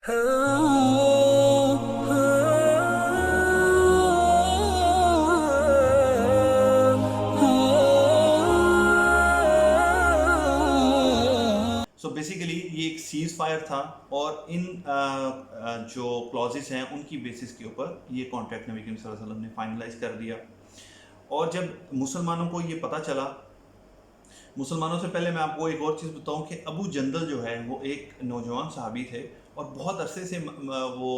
So basically یہ ایک cease fire تھا، اور ان جو کلازز ہیں ان کی بیسس کے اوپر یہ کانٹریکٹ نبی کریم صلی اللہ علیہ وسلم نے فائنلائز کر دیا۔ اور جب مسلمانوں کو یہ پتہ چلا، مسلمانوں سے پہلے میں آپ کو ایک اور چیز بتاؤں کہ ابو جندل جو ہے وہ ایک نوجوان صحابی تھے، اور بہت عرصے سے وہ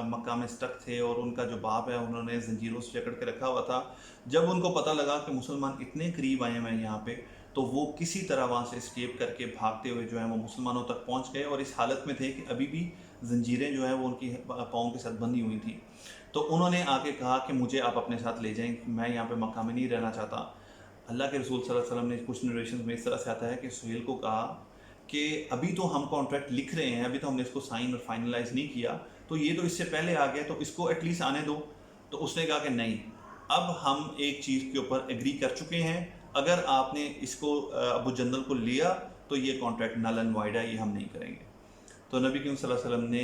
مکہ میں اسٹک تھے، اور ان کا جو باپ ہے انہوں نے زنجیروں سے جکڑ کے رکھا ہوا تھا۔ جب ان کو پتہ لگا کہ مسلمان اتنے قریب آئے ہیں یہاں پہ، تو وہ کسی طرح وہاں سے اسکیپ کر کے بھاگتے ہوئے جو ہیں وہ مسلمانوں تک پہنچ گئے، اور اس حالت میں تھے کہ ابھی بھی زنجیریں جو ہیں وہ ان کی پاؤں کے ساتھ بندھی ہوئی تھیں۔ تو انہوں نے آ کے کہا کہ مجھے آپ اپنے ساتھ لے جائیں، میں یہاں پہ مکہ میں نہیں رہنا چاہتا۔ اللہ کے رسول صلی اللہ علیہ وسلم نے کچھ نریشنز میں اس طرح سے آتا ہے کہ سہیل کو کہا کہ ابھی تو ہم کانٹریکٹ لکھ رہے ہیں، ابھی تو ہم نے اس کو سائن اور فائنلائز نہیں کیا، تو یہ تو اس سے پہلے آ گیا، تو اس کو ایٹ لیسٹ آنے دو۔ تو اس نے کہا کہ نہیں، اب ہم ایک چیز کے اوپر ایگری کر چکے ہیں، اگر آپ نے اس کو ابو جندل کو لیا تو یہ کانٹریکٹ نل اینڈ وائڈ ہے، یہ ہم نہیں کریں گے۔ تو نبی کریم صلی اللہ علیہ وسلم نے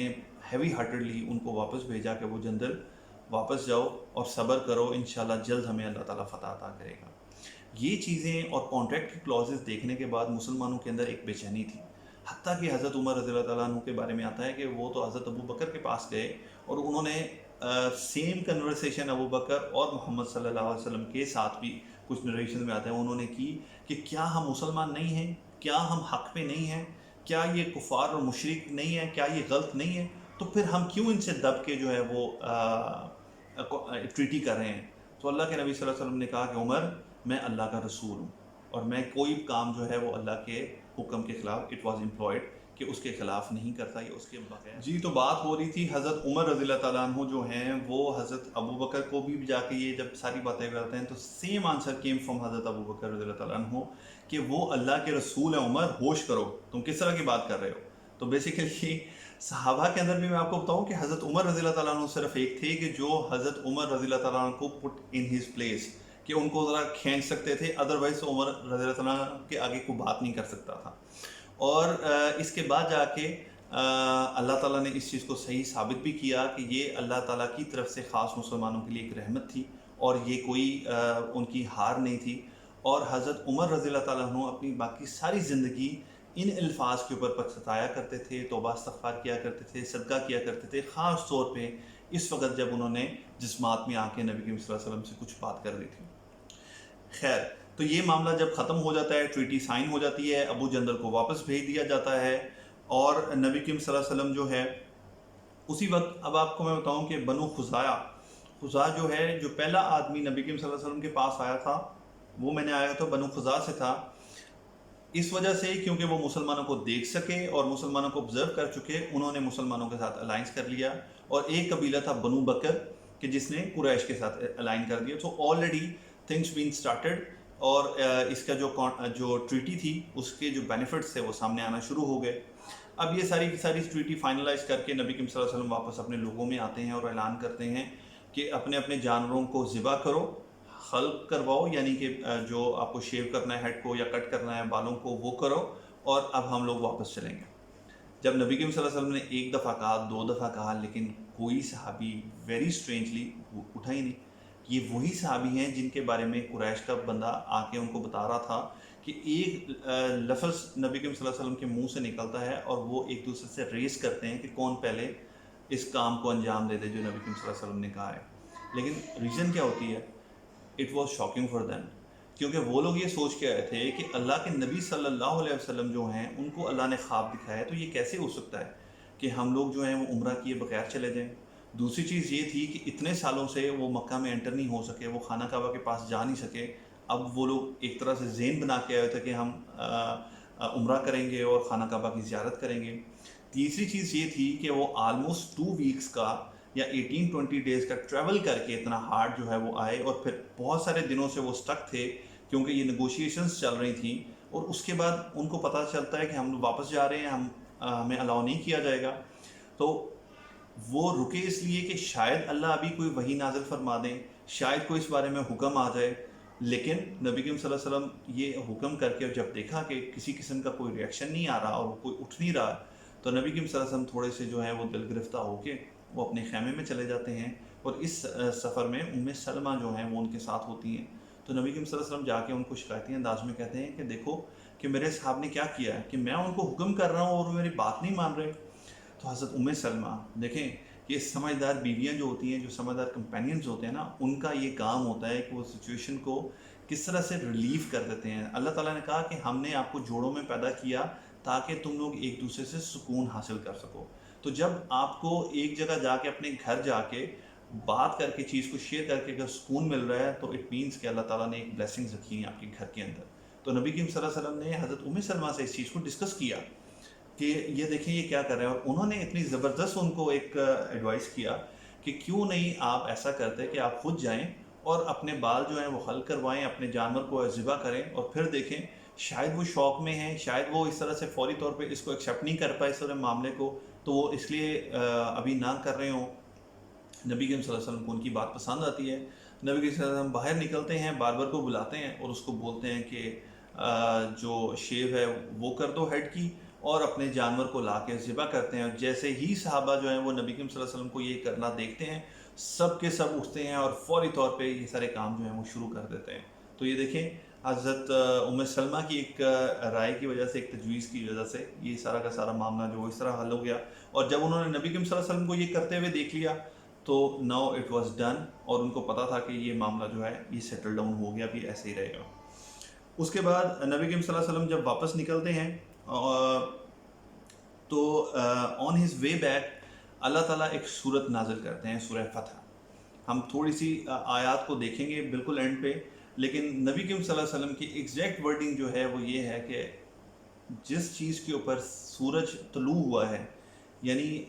ہیوی ہارٹڈلی ان کو واپس بھیجا کہ ابو جندل واپس جاؤ اور صبر کرو، انشاءاللہ جلد ہمیں اللہ تعالیٰ فتح عطا کرے گا۔ یہ چیزیں اور کانٹریکٹ کی کلازز دیکھنے کے بعد مسلمانوں کے اندر ایک بے چینی تھی، حتیٰ کہ حضرت عمر رضی اللہ تعالیٰ عنہ کے بارے میں آتا ہے کہ وہ تو حضرت ابو بکر کے پاس گئے، اور انہوں نے سیم کنورسیشن ابو بکر اور محمد صلی اللہ علیہ وسلم کے ساتھ بھی کچھ نریشن میں آتا ہے انہوں نے کی کہ کیا ہم مسلمان نہیں ہیں، کیا ہم حق پہ نہیں ہیں، کیا یہ کفار اور مشرک نہیں ہیں، کیا یہ غلط نہیں ہے، تو پھر ہم کیوں ان سے دب کے جو ہے وہ ٹریٹی کر رہے ہیں۔ تو اللہ کے نبی صلی اللہ علیہ وسلم نے کہا کہ عمر، میں اللہ کا رسول ہوں، اور میں کوئی کام جو ہے وہ اللہ کے حکم کے خلاف، اٹ واز امپلائڈ کہ اس کے خلاف نہیں کرتا، یہ اس کے بغیر۔ جی، تو بات ہو رہی تھی حضرت عمر رضی اللہ تعالیٰ عنہ جو ہیں وہ حضرت ابو بکر کو بھی جا کے یہ جب ساری باتیں کرتے ہیں تو سیم آنسر کیم فرام حضرت ابو بکر رضی اللہ تعالیٰ عنہ کہ وہ اللہ کے رسول ہیں، عمر ہوش کرو، تم کس طرح کی بات کر رہے ہو۔ تو بیسیکلی صحابہ کے اندر بھی میں آپ کو بتاؤں کہ حضرت عمر رضی اللہ تعالیٰ عنہ صرف ایک تھے کہ جو حضرت عمر رضی اللہ تعالیٰ عنہ کو پٹ ان ہز پلیس، کہ ان کو ذرا کھینچ سکتے تھے، ادروائز عمر رضی اللہ تعالیٰ عنہ کے آگے کوئی بات نہیں کر سکتا تھا۔ اور اس کے بعد جا کے اللہ تعالیٰ نے اس چیز کو صحیح ثابت بھی کیا کہ یہ اللہ تعالیٰ کی طرف سے خاص مسلمانوں کے لیے ایک رحمت تھی، اور یہ کوئی ان کی ہار نہیں تھی۔ اور حضرت عمر رضی اللہ تعالیٰ عنہ اپنی باقی ساری زندگی ان الفاظ کے اوپر پچھتایا کرتے تھے، توبہ استغفار کیا کرتے تھے، صدقہ کیا کرتے تھے، خاص طور پہ اس وقت جب انہوں نے جسمات میں آ کے نبی کریم صلی اللہ علیہ وسلم سے کچھ بات کر دی تھی۔ خیر، تو یہ معاملہ جب ختم ہو جاتا ہے، ٹریٹی سائن ہو جاتی ہے، ابو جندل کو واپس بھیج دیا جاتا ہے، اور نبی کریم صلی اللہ علیہ وسلم جو ہے اسی وقت، اب آپ کو میں بتاؤں کہ بنو خزاع جو ہے، جو پہلا آدمی نبی کریم صلی اللہ علیہ وسلم کے پاس آیا تھا وہ میں نے آیا تو بنو خزاع سے تھا، اس وجہ سے کیونکہ وہ مسلمانوں کو دیکھ سکے اور مسلمانوں کو آبزرو کر چکے، انہوں نے مسلمانوں کے ساتھ الائنس کر لیا، اور ایک قبیلہ تھا بنو بکر کہ جس نے قریش کے ساتھ الائن کر دیا۔ تو آلریڈی تھنگس بین سٹارٹڈ، اور اس کا جو ٹریٹی تھی اس کے جو بینیفٹس تھے وہ سامنے آنا شروع ہو گئے۔ اب یہ ساری کی ساری ٹریٹی فائنلائز کر کے نبی کریم صلی اللہ علیہ وسلم واپس اپنے لوگوں میں آتے ہیں اور اعلان کرتے ہیں کہ اپنے اپنے جانوروں کو ذبح کرو، خلق کرواؤ، یعنی کہ جو آپ کو شیو کرنا ہے ہیڈ کو یا کٹ کرنا ہے بالوں کو وہ کرو، اور اب ہم لوگ واپس چلیں گے۔ جب نبی کریم صلی اللہ علیہ وسلم نے ایک دفعہ کہا، دو دفعہ کہا، لیکن کوئی صحابی ویری اسٹرینجلی اٹھا ہی نہیں۔ یہ وہی صحابی ہیں جن کے بارے میں قریش کا بندہ آ کے ان کو بتا رہا تھا کہ ایک لفظ نبی کریم صلی اللہ علیہ وسلم کے منہ سے نکلتا ہے اور وہ ایک دوسرے سے ریس کرتے ہیں کہ کون پہلے اس کام کو انجام دے دے جو نبی کریم صلی اللہ علیہ وسلم نے کہا ہے۔ لیکن ریزن کیا ہوتی ہے؟ It was shocking for them, کیونکہ وہ لوگ یہ سوچ کے آئے تھے کہ اللہ کے نبی صلی اللہ علیہ وسلم جو ہیں ان کو اللہ نے خواب دکھایا ہے، تو یہ کیسے ہو سکتا ہے کہ ہم لوگ جو ہیں وہ عمرہ کیے بغیر چلے جائیں۔ دوسری چیز یہ تھی کہ اتنے سالوں سے وہ مکہ میں انٹر نہیں ہو سکے، وہ خانہ کعبہ کے پاس جا نہیں سکے، اب وہ لوگ ایک طرح سے ذہن بنا کے آئے تھے کہ ہم عمرہ کریں گے اور خانہ کعبہ کی زیارت کریں گے۔ تیسری چیز یہ تھی کہ وہ آلموسٹ 2 ویکس کا یا 18-20 ڈیز کا ٹریول کر کے اتنا ہارڈ جو ہے وہ آئے، اور پھر بہت سارے دنوں سے وہ سٹک تھے کیونکہ یہ نیگوشیشنز چل رہی تھیں، اور اس کے بعد ان کو پتہ چلتا ہے کہ ہم واپس جا رہے ہیں، ہمیں الاؤ نہیں کیا جائے گا۔ تو وہ رکے اس لیے کہ شاید اللہ ابھی کوئی وحی نازل فرما دیں، شاید کوئی اس بارے میں حکم آ جائے۔ لیکن نبی کریم صلی اللہ علیہ وسلم یہ حکم کر کے جب دیکھا کہ کسی قسم کا کوئی ریئیکشن نہیں آ رہا اور کوئی اٹھ نہیں رہا، تو نبی کریم صلی اللہ علیہ وسلم تھوڑے سے جو ہے وہ دل گرفتہ ہو کے وہ اپنے خیمے میں چلے جاتے ہیں، اور اس سفر میں سلمہ جو ہیں وہ ان کے ساتھ ہوتی ہیں۔ تو نبی کریم صلی اللہ علیہ وسلم جا کے ان کو شکایتی انداز میں کہتے ہیں کہ دیکھو کہ میرے صاحب نے کیا کیا ہے کہ میں ان کو حکم کر رہا ہوں اور وہ میری بات نہیں مان رہے۔ تو حضرت سلمہ دیکھیں، یہ سمجھدار بیویاں جو ہوتی ہیں، جو سمجھدار کمپینینز ہوتے ہیں نا، ان کا یہ کام ہوتا ہے کہ وہ سچویشن کو کس طرح سے ریلیف کر دیتے ہیں۔ اللہ تعالیٰ نے کہا کہ ہم نے آپ کو جوڑوں میں پیدا کیا تاکہ تم لوگ ایک دوسرے سے سکون حاصل کر سکو۔ تو جب آپ کو ایک جگہ جا کے اپنے گھر جا کے بات کر کے چیز کو شیئر کر کے اگر سکون مل رہا ہے تو اٹ مینس کہ اللہ تعالیٰ نے ایک بلیسنگز رکھی ہیں آپ کے گھر کے اندر۔ تو نبی کریم صلی اللہ علیہ وسلم نے حضرت سلمہ سے اس چیز کو ڈسکس کیا کہ یہ دیکھیں یہ کیا کر رہے ہیں، اور انہوں نے اتنی زبردست ان کو ایک ایڈوائس کیا کہ کیوں نہیں آپ ایسا کرتے کہ آپ خود جائیں اور اپنے بال جو ہیں وہ خلق کروائیں، اپنے جانور کو ذبح کریں، اور پھر دیکھیں شاید وہ شوق میں ہیں، شاید وہ اس طرح سے فوری طور پہ اس کو ایکسیپٹ نہیں کر پائے اس طرح معاملے کو، تو وہ اس لیے ابھی نہ کر رہے ہوں۔ نبی کریم صلی اللہ علیہ وسلم کو ان کی بات پسند آتی ہے۔ نبی کریم صلی اللہ علیہ وسلم باہر نکلتے ہیں، باربر کو بلاتے ہیں اور اس کو بولتے ہیں کہ جو شیو ہے وہ کر دو ہیڈ کی، اور اپنے جانور کو لا کے ذبح کرتے ہیں۔ اور جیسے ہی صحابہ جو ہیں وہ نبی کریم صلی اللہ علیہ وسلم کو یہ کرنا دیکھتے ہیں، سب کے سب اٹھتے ہیں اور فوری طور پہ یہ سارے کام جو ہیں وہ شروع کر دیتے ہیں۔ تو یہ دیکھیں حضرت سلمہ کی ایک رائے کی وجہ سے، ایک تجویز کی وجہ سے یہ سارا کا سارا معاملہ جو اس طرح حل ہو گیا۔ اور جب انہوں نے نبی کریم صلی اللہ علیہ وسلم کو یہ کرتے ہوئے دیکھ لیا تو ناؤ اٹ واز ڈن، اور ان کو پتہ تھا کہ یہ معاملہ جو ہے یہ سیٹل ڈاؤن ہو گیا، بھی ایسے ہی رہے گا۔ اس کے بعد نبی کریم صلی اللہ علیہ وسلم جب واپس نکلتے ہیں تو آن ہز وے بیک اللہ تعالیٰ ایک سورت نازل کرتے ہیں، سورہ فتح۔ ہم تھوڑی سی آیات کو دیکھیں گے بالکل اینڈ پہ، لیکن نبی کریم صلی اللہ علیہ وسلم کی ایگزیکٹ ورڈنگ جو ہے وہ یہ ہے کہ جس چیز کے اوپر سورج طلوع ہوا ہے، یعنی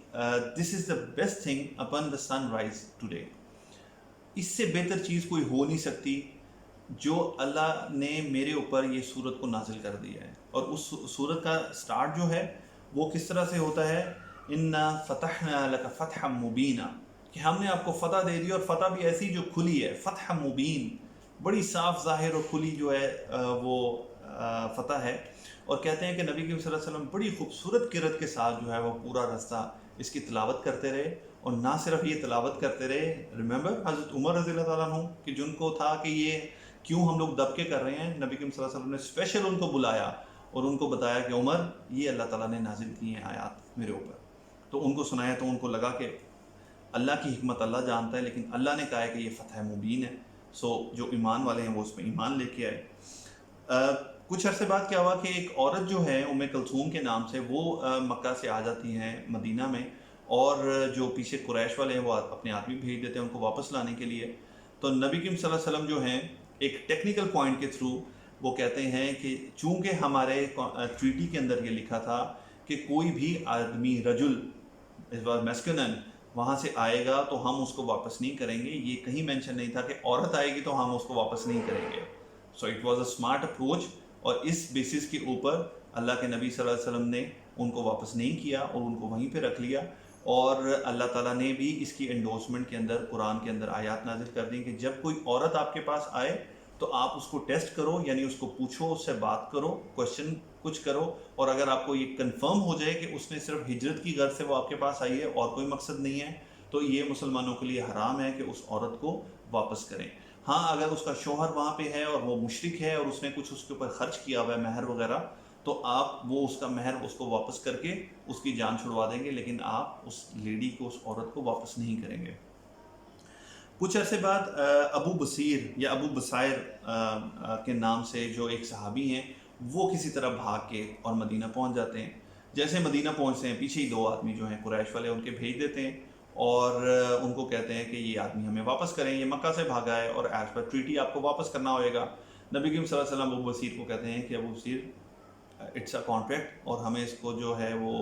دس از دا بیسٹ تھنگ اپن دا سن رائز ٹوڈے، اس سے بہتر چیز کوئی ہو نہیں سکتی جو اللہ نے میرے اوپر یہ سورت کو نازل کر دیا ہے۔ اور اس سورت کا سٹارٹ جو ہے وہ کس طرح سے ہوتا ہے، اِنَّا فَتَحْنَا لَكَ فَتْحًا مُبِينًا، کہ ہم نے آپ کو فتح دے دی، اور فتح بھی ایسی جو کھلی ہے، فتح مبین، بڑی صاف ظاہر اور کھلی جو ہے وہ فتح ہے۔ اور کہتے ہیں کہ نبی کریم صلی اللہ علیہ وسلم بڑی خوبصورت قرأت کے ساتھ جو ہے وہ پورا رستہ اس کی تلاوت کرتے رہے، اور نہ صرف یہ تلاوت کرتے رہے، ریممبر حضرت عمر رضی اللہ تعالیٰ عنہ کہ جن کو تھا کہ یہ کیوں ہم لوگ دب کے کر رہے ہیں، نبی کریم صلی اللہ علیہ وسلم نے اسپیشل ان کو بلایا اور ان کو بتایا کہ عمر یہ اللہ تعالیٰ نے نازل کی ہیں آیات میرے اوپر۔ تو ان کو سنایا تو ان کو لگا کہ اللہ کی حکمت اللہ جانتا ہے، لیکن اللہ نے کہا ہے کہ یہ فتح مبین ہے، سو جو ایمان والے ہیں وہ اس پہ ایمان لے کے آئے۔ کچھ عرصے بعد کیا ہوا کہ ایک عورت جو ہے کلثوم کے نام سے، وہ مکہ سے آ جاتی ہیں مدینہ میں، اور جو پیچھے قریش والے ہیں وہ اپنے آدمی بھیج دیتے ہیں ان کو واپس لانے کے لیے۔ تو نبی کریم صلی اللہ علیہ وسلم جو ہیں ایک ٹیکنیکل پوائنٹ کے تھرو وہ کہتے ہیں کہ چونکہ ہمارے ٹریٹی کے اندر یہ لکھا تھا کہ کوئی بھی آدمی رجل میسکنن وہاں سے آئے گا تو ہم اس کو واپس نہیں کریں گے، یہ کہیں مینشن نہیں تھا کہ عورت آئے گی تو ہم اس کو واپس نہیں کریں گے۔ So it was a smart approach, اور اس بیسس کے اوپر اللہ کے نبی صلی اللہ علیہ وسلم نے ان کو واپس نہیں کیا اور ان کو وہیں پہ رکھ لیا۔ اور اللہ تعالیٰ نے بھی اس کی انڈورسمنٹ کے اندر قرآن کے اندر آیات نازل کر دیں کہ جب کوئی عورت آپ کے پاس آئے تو آپ اس کو ٹیسٹ کرو، یعنی اس کو پوچھو، اس سے بات کرو، کوشچن کچھ کرو، اور اگر آپ کو یہ کنفرم ہو جائے کہ اس نے صرف ہجرت کی غرض سے وہ آپ کے پاس آئی ہے اور کوئی مقصد نہیں ہے، تو یہ مسلمانوں کے لیے حرام ہے کہ اس عورت کو واپس کریں۔ ہاں اگر اس کا شوہر وہاں پہ ہے اور وہ مشرک ہے اور اس نے کچھ اس کے اوپر خرچ کیا ہوا ہے مہر وغیرہ، تو آپ وہ اس کا مہر اس کو واپس کر کے اس کی جان چھڑوا دیں گے، لیکن آپ اس لیڈی کو، اس عورت کو واپس نہیں کریں گے۔ کچھ عرصے بعد ابو بصیر یا ابو بصائر کے نام سے جو ایک صحابی ہیں، وہ کسی طرح بھاگ کے اور مدینہ پہنچ جاتے ہیں۔ جیسے مدینہ پہنچتے ہیں پیچھے ہی دو آدمی جو ہیں قریش والے ان کے بھیج دیتے ہیں، اور ان کو کہتے ہیں کہ یہ آدمی ہمیں واپس کریں، یہ مکہ سے بھاگا ہے اور ایز پر ٹریٹی آپ کو واپس کرنا ہوئے گا۔ نبی کریم صلی اللہ علیہ وسلم ابو بصیر کو کہتے ہیں کہ ابو بصیر اٹس اے کانٹریکٹ، اور ہمیں اس کو جو ہے وہ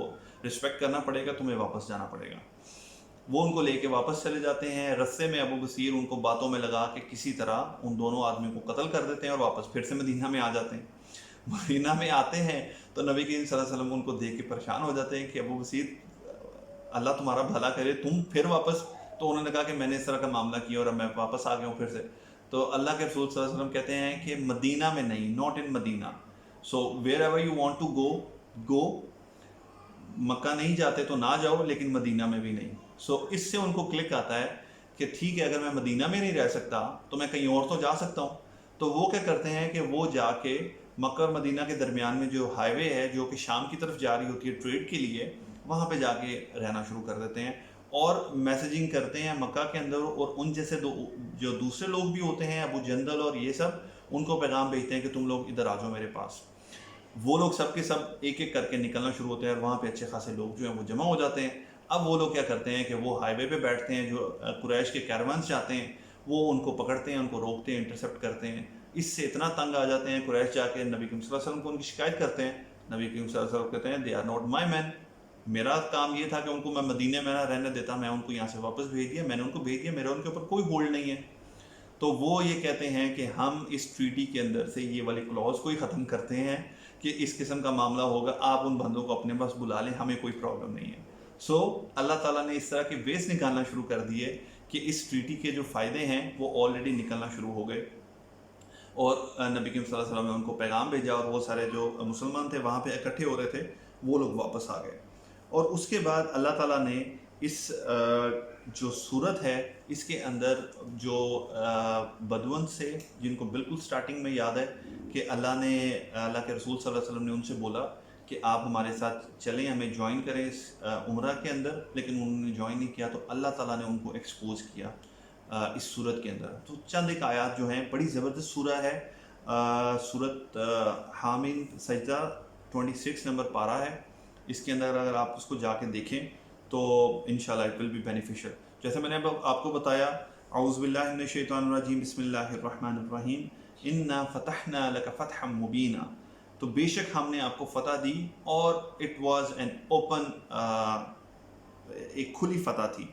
رسپیکٹ کرنا پڑے گا، تمہیں واپس جانا پڑے گا۔ وہ ان کو لے کے واپس چلے جاتے ہیں۔ رستے میں ابو بصیر ان کو باتوں میں لگا کے کسی طرح ان دونوں آدمیوں کو قتل کر دیتے ہیں اور واپس پھر سے مدینہ میں آ جاتے ہیں۔ مدینہ میں آتے ہیں تو نبی کریم صلی اللہ علیہ وسلم ان کو دیکھ کے پریشان ہو جاتے ہیں کہ ابو بصیر اللہ تمہارا بھلا کرے، تم پھر واپس؟ تو انہوں نے کہا کہ میں نے اس طرح کا معاملہ کیا اور اب میں واپس آ گیا ہوں پھر سے۔ تو اللہ کے رسول صلی اللہ علیہ وسلم کہتے ہیں کہ مدینہ میں نہیں، not in Medina, so wherever you want to go go, Mecca نہیں جاتے تو نہ جاؤ لیکن مدینہ میں بھی نہیں. سو اس سے ان کو کلک آتا ہے کہ ٹھیک ہے اگر میں مدینہ میں نہیں رہ سکتا تو میں کہیں اور تو جا سکتا ہوں. تو وہ کیا کرتے ہیں کہ وہ جا کے مکہ اور مدینہ کے درمیان میں جو ہائی وے ہے جو کہ شام کی طرف جا رہی ہوتی ہے ٹریڈ کے لیے، وہاں پہ جا کے رہنا شروع کر دیتے ہیں اور میسیجنگ کرتے ہیں مکہ کے اندر. اور ان جیسے جو دوسرے لوگ بھی ہوتے ہیں ابو جندل اور یہ سب، ان کو پیغام بھیجتے ہیں کہ تم لوگ ادھر آ جاؤ میرے پاس. وہ لوگ سب کے سب ایک ایک کر کے نکلنا شروع ہوتے ہیں اور وہاں پہ اچھے خاصے لوگ جو ہیں وہ جمع ہو جاتے ہیں. اب وہ لوگ کیا کرتے ہیں کہ وہ ہائی وے پہ بیٹھتے ہیں، جو قریش کے کیروانس جاتے ہیں وہ ان کو پکڑتے ہیں، ان کو روکتے ہیں، انٹرسپٹ کرتے ہیں. اس سے اتنا تنگ آ جاتے ہیں قریش، جا کے نبی کریم صلی اللہ علیہ وسلم کو ان کی شکایت کرتے ہیں. نبی کریم صلی اللہ علیہ وسلم کہتے ہیں دے آر ناٹ مائی مین. میرا کام یہ تھا کہ ان کو میں مدینے میں نہ رہنے دیتا، میں ان کو یہاں سے واپس بھیج دیا، میں نے ان کو بھیج دیا، میرا ان کے اوپر کوئی ہولڈ نہیں ہے. تو وہ یہ کہتے ہیں کہ ہم اس ٹریٹی کے اندر سے یہ والی کلوز کو ہی ختم کرتے ہیں کہ اس قسم کا معاملہ ہوگا آپ ان بندوں کو اپنے پاس بلا لیں، ہمیں کوئی پرابلم نہیں ہے. سو اللہ تعالیٰ نے اس طرح کے ویز نکالنا شروع کر دیے کہ اس ٹریٹی کے جو فائدے ہیں وہ آلریڈی نکلنا شروع ہو گئے. اور نبی کریم صلی اللہ علیہ وسلم نے ان کو پیغام بھیجا اور وہ سارے جو مسلمان تھے وہاں پہ اکٹھے ہو رہے تھے وہ لوگ واپس آ گئے. اور اس کے بعد اللہ تعالیٰ نے اس جو صورت ہے اس کے اندر جو بدون سے، جن کو بالکل سٹارٹنگ میں یاد ہے کہ اللہ کے رسول صلی اللہ علیہ وسلم نے ان سے بولا کہ آپ ہمارے ساتھ چلیں، ہمیں جوائن کریں اس عمرہ کے اندر، لیکن انہوں نے جوائن نہیں کیا. تو اللہ تعالیٰ نے ان کو ایکسپوز کیا اس صورت کے اندر. تو چند ایک آیات جو ہیں، بڑی زبردست سورہ ہے صورت حامیم سجدہ 26 نمبر پارہ ہے. اس کے اندر اگر آپ اس کو جا کے دیکھیں تو انشاءاللہ اٹ ول بی بینیفیشل. جیسے میں نے آپ کو بتایا، اعوذ باللہ من الشیطان الرجیم، بسم اللہ الرحمن الرحیم، انا فتحنا لک فتحا مبینا. تو بے شک ہم نے آپ کو فتح دی اور اٹ واز این اوپن، ایک کھلی فتح تھی.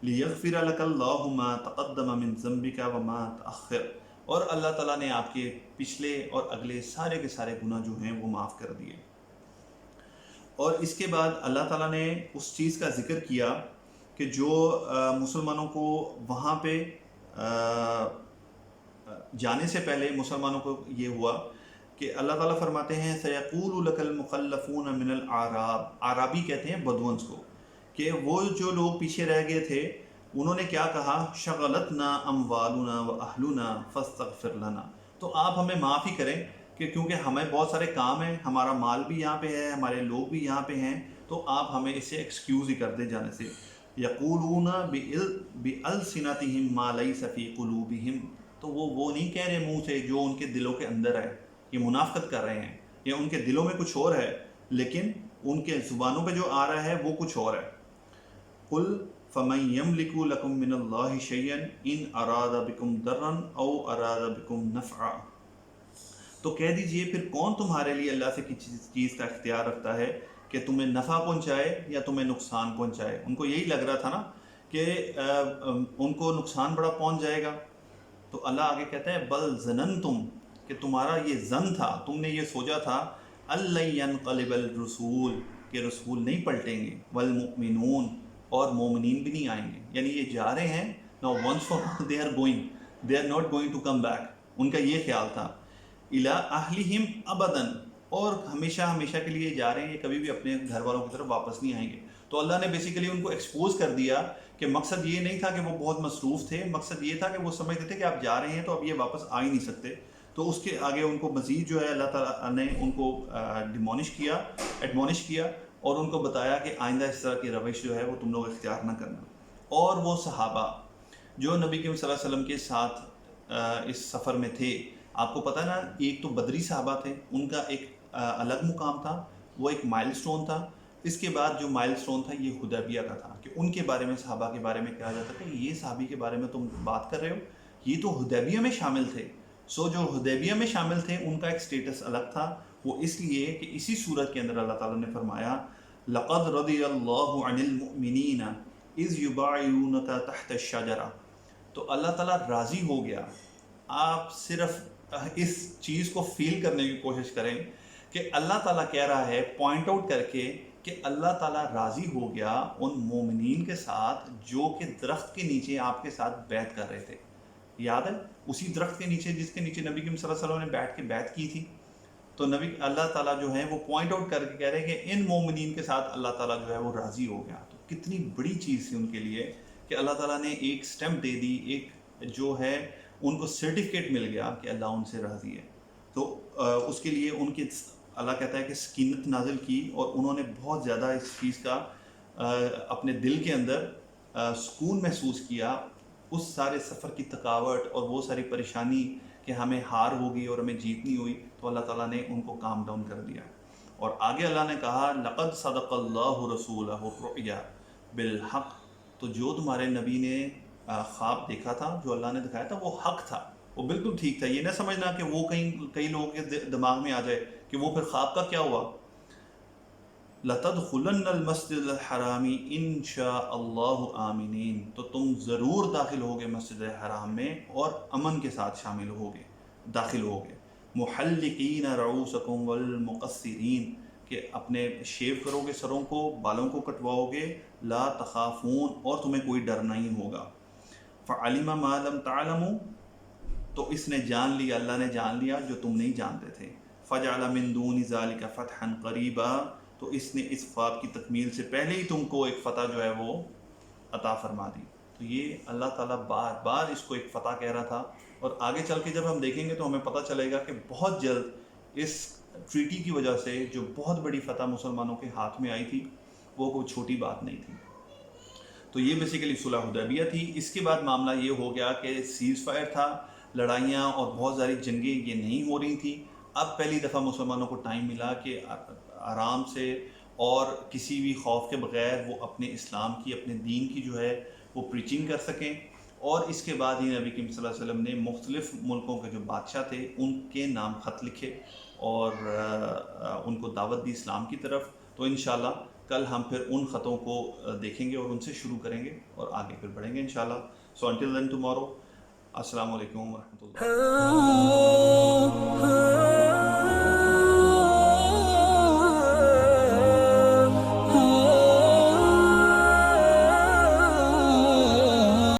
لیغفر لک اللہ ما تقدم من ذنبک وما تأخر. اور اللہ تعالیٰ نے آپ کے پچھلے اور اگلے سارے کے سارے گناہ جو ہیں وہ معاف کر دیے. اور اس کے بعد اللہ تعالیٰ نے اس چیز کا ذکر کیا کہ جو مسلمانوں کو وہاں پہ جانے سے پہلے مسلمانوں کو یہ ہوا کہ اللہ تعالیٰ فرماتے ہیں سیقول لک المخلفون من الاعراب. عرابی کہتے ہیں بدونس کو، کہ وہ جو لوگ پیچھے رہ گئے تھے انہوں نے کیا کہا، شغلتنا اموالنا واہلنا فاستغفر لنا. تو آپ ہمیں معاف ہی کریں کہ کیونکہ ہمیں بہت سارے کام ہیں، ہمارا مال بھی یہاں پہ ہے، ہمارے لوگ بھی یہاں پہ ہیں، تو آپ ہمیں اسے ایکسکیوز ہی کر دیں جانے سے. یقولون بألسنتہم ما لیس فی قلوبہم. تو وہ نہیں کہہ رہے منہ سے جو ان کے دلوں کے اندر ہے، یہ منافقت کر رہے ہیں، یا ان کے دلوں میں کچھ اور ہے لیکن ان کے زبانوں پہ جو آ رہا ہے وہ کچھ اور ہے. قل فمن یملک لکم من اللہ شیئا ان اراد بکم ضرا او اراد بکم نفعا. تو کہہ دیجئے پھر کون تمہارے لیے اللہ سے کسی چیز کا اختیار رکھتا ہے کہ تمہیں نفع پہنچائے یا تمہیں نقصان پہنچائے. ان کو یہی لگ رہا تھا نا کہ ان کو نقصان بڑا پہنچ جائے گا. تو اللہ آگے کہتا ہے بل ظننتم، کہ تمہارا یہ ظن تھا، تم نے یہ سوچا تھا، الَّن ينقلب الرسول، کہ رسول نہیں پلٹیں گے، والمؤمنون، اور مومنین بھی نہیں آئیں گے. یعنی یہ جا رہے ہیں now once for all they are going, they are not going to come back. ان کا یہ خیال تھا الی اہلہم ابدا، اور ہمیشہ ہمیشہ کے لیے جا رہے ہیں، یہ کبھی بھی اپنے گھر والوں کی طرف واپس نہیں آئیں گے. تو اللہ نے بیسیکلی ان کو ایکسپوز کر دیا کہ مقصد یہ نہیں تھا کہ وہ بہت مصروف تھے، مقصد یہ تھا کہ وہ سمجھتے تھے کہ آپ جا رہے ہیں تو اب یہ واپس آ ہی نہیں سکتے. تو اس کے آگے ان کو مزید جو ہے اللہ تعالیٰ نے ان کو ایڈمونش کیا اور ان کو بتایا کہ آئندہ اس طرح کی روش جو ہے وہ تم لوگ اختیار نہ کرنا. اور وہ صحابہ جو نبی کریم صلی اللہ علیہ وسلم کے ساتھ اس سفر میں تھے، آپ کو پتہ ہے نا، ایک تو بدری صحابہ تھے، ان کا ایک الگ مقام تھا، وہ ایک مائل سٹون تھا. اس کے بعد جو مائل سٹون تھا یہ حدیبیہ کا تھا، کہ ان کے بارے میں، صحابہ کے بارے میں کہا جاتا کہ یہ صحابی کے بارے میں تم بات کر رہے ہو، یہ تو حدیبیہ میں شامل تھے. سو جو حدیبیہ میں شامل تھے ان کا ایک سٹیٹس الگ تھا. وہ اس لیے کہ اسی صورت کے اندر اللہ تعالیٰ نے فرمایا لقد رضی اللہ عن المؤمنین اذ یبایعونک تحت الشجرہ. تو اللہ تعالیٰ راضی ہو گیا. آپ صرف اس چیز کو فیل کرنے کی کوشش کریں کہ اللہ تعالیٰ کہہ رہا ہے پوائنٹ آؤٹ کر کے کہ اللہ تعالیٰ راضی ہو گیا ان مومنین کے ساتھ جو کہ درخت کے نیچے آپ کے ساتھ بیعت کر رہے تھے. یاد ہے اسی درخت کے نیچے جس کے نیچے نبی کریم صلی اللہ علیہ وسلم نے بیٹھ کے بیعت کی تھی. تو نبی اللہ تعالیٰ جو ہے وہ پوائنٹ آؤٹ کر کے کہہ رہے ہیں کہ ان مومنین کے ساتھ اللہ تعالیٰ جو ہے وہ راضی ہو گیا. تو کتنی بڑی چیز تھی ان کے لیے کہ اللہ تعالیٰ نے ایک سٹیمپ دے دی, ایک جو ہے ان کو سرٹیفکیٹ مل گیا کہ اللہ ان سے راضی ہے. تو اس کے لیے ان کی اللہ کہتا ہے کہ سکینت نازل کی, اور انہوں نے بہت زیادہ اس چیز کا اپنے دل کے اندر سکون محسوس کیا. اس سارے سفر کی تھکاوٹ اور وہ ساری پریشانی کہ ہمیں ہار ہوگی اور ہمیں جیت نہیں ہوئی, تو اللہ تعالیٰ نے ان کو کام ڈاؤن کر دیا. اور آگے اللہ نے کہا لقد صدق اللہ رسولہ الرؤیا بالحق, تو جو تمہارے نبی نے خواب دیکھا تھا, جو اللہ نے دکھایا تھا, وہ حق تھا, وہ بالکل ٹھیک تھا. یہ نہ سمجھنا کہ وہ کئی لوگوں کے دماغ میں آ جائے کہ وہ پھر خواب کا کیا ہوا. لَتَدْخُلَنَّ الْمَسْجِدَ الْحَرَامِ إِن شَاءَ اللَّهُ آمِنِينَ, تو تم ضرور داخل ہوگے مسجد حرام میں اور امن کے ساتھ شامل ہوگے, داخل ہوگے. مُحَلِّقِينَ رُؤُوسَكُمْ وَالْمُقَصِّرِينَ, کہ اپنے شیو کرو گے سروں کو, بالوں کو کٹواؤ گے. لا تخافون, اور تمہیں کوئی ڈر نہیں ہوگا. فَعَلِمَ مَا لَمْ تَعْلَمُوا, تو اس نے جان لیا, اللہ نے جان لیا جو تم نہیں جانتے تھے. فَجَعَلَ مِن دُونِ ذَلِكَ فَتْحًا قَرِيبًا, تو اس نے اس خواب کی تکمیل سے پہلے ہی تم کو ایک فتح جو ہے وہ عطا فرما دی. تو یہ اللہ تعالیٰ بار بار اس کو ایک فتح کہہ رہا تھا, اور آگے چل کے جب ہم دیکھیں گے تو ہمیں پتہ چلے گا کہ بہت جلد اس ٹریٹی کی وجہ سے جو بہت بڑی فتح مسلمانوں کے ہاتھ میں آئی تھی, وہ کوئی چھوٹی بات نہیں تھی. تو یہ بیسیکلی صلح حدیبیہ تھی. اس کے بعد معاملہ یہ ہو گیا کہ سیز فائر تھا, لڑائیاں اور بہت ساری جنگیں یہ نہیں ہو رہی تھیں. اب پہلی دفعہ مسلمانوں کو ٹائم ملا کہ آرام سے اور کسی بھی خوف کے بغیر وہ اپنے اسلام کی, اپنے دین کی جو ہے وہ پریچنگ کر سکیں. اور اس کے بعد ہی نبی کریم صلی اللہ علیہ وسلم نے مختلف ملکوں کے جو بادشاہ تھے ان کے نام خط لکھے اور ان کو دعوت دی اسلام کی طرف. تو انشاءاللہ کل ہم پھر ان خطوں کو دیکھیں گے اور ان سے شروع کریں گے اور آگے پھر بڑھیں گے انشاءاللہ. سو انٹل دین ٹمارو, السلام علیکم ورحمۃ اللہ.